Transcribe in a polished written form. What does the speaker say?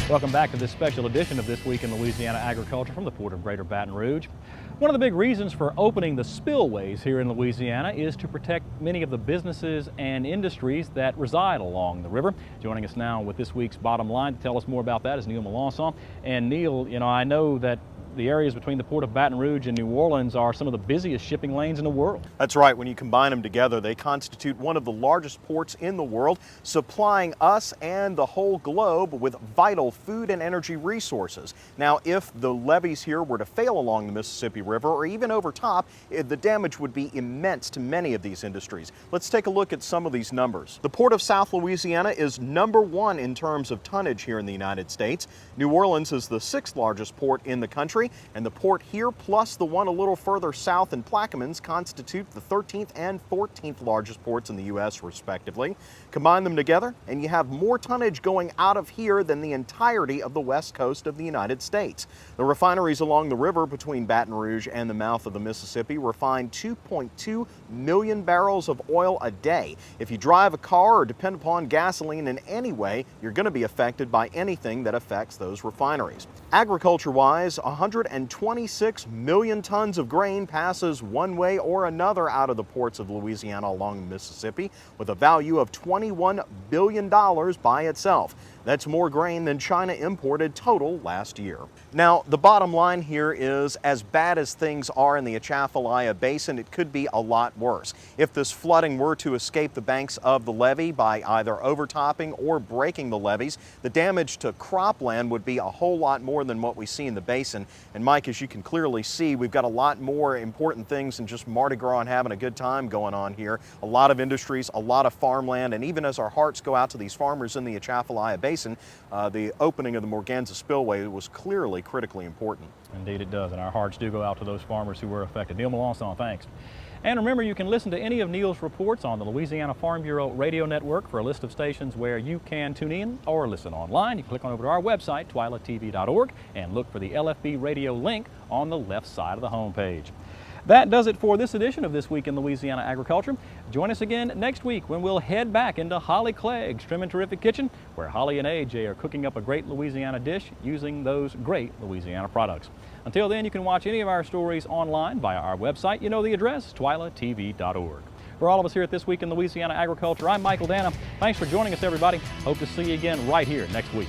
Welcome back to this special edition of This Week in Louisiana Agriculture from the Port of Greater Baton Rouge. One of the big reasons for opening the spillways here in Louisiana is to protect many of the businesses and industries that reside along the river. Joining us now with this week's Bottom Line to tell us more about that is Neil Melancon. And Neil, I know that the areas between the Port of Baton Rouge and New Orleans are some of the busiest shipping lanes in the world. That's right. When you combine them together, they constitute one of the largest ports in the world, supplying us and the whole globe with vital food and energy resources. Now, if the levees here were to fail along the Mississippi River or even over top, the damage would be immense to many of these industries. Let's take a look at some of these numbers. The Port of South Louisiana is #1 in terms of tonnage here in the United States. New Orleans is the 6th largest port in the country. And the port here plus the one a little further south in Plaquemines constitute the 13th and 14th largest ports in the U.S. respectively. Combine them together and you have more tonnage going out of here than the entirety of the west coast of the United States. The refineries along the river between Baton Rouge and the mouth of the Mississippi refine 2.2 million barrels of oil a day. If you drive a car or depend upon gasoline in any way, you're going to be affected by anything that affects those refineries. Agriculture-wise, 126 million tons of grain passes one way or another out of the ports of Louisiana along the Mississippi with a value of $21 billion by itself. That's more grain than China imported total last year. Now, the bottom line here is, as bad as things are in the Atchafalaya Basin, it could be a lot worse. If this flooding were to escape the banks of the levee by either overtopping or breaking the levees, the damage to cropland would be a whole lot more than what we see in the basin. And Mike, as you can clearly see, we've got a lot more important things than just Mardi Gras and having a good time going on here. A lot of industries, a lot of farmland, and even as our hearts go out to these farmers in the Atchafalaya Basin, the opening of the Morganza Spillway was clearly critically important. Indeed it does, and our hearts do go out to those farmers who were affected. Neil Melancon, thanks. And remember, you can listen to any of Neil's reports on the Louisiana Farm Bureau radio network. For a list of stations where you can tune in or listen online, you can click on over to our website, twilatv.org, and look for the LFB radio link on the left side of the homepage. That does it for this edition of This Week in Louisiana Agriculture. Join us again next week when we'll head back into Holly Clegg's Trim and Terrific Kitchen, where Holly and AJ are cooking up a great Louisiana dish using those great Louisiana products. Until then, you can watch any of our stories online via our website. You know the address, twilatv.org. For all of us here at This Week in Louisiana Agriculture, I'm Michael Dana. Thanks for joining us, everybody. Hope to see you again right here next week.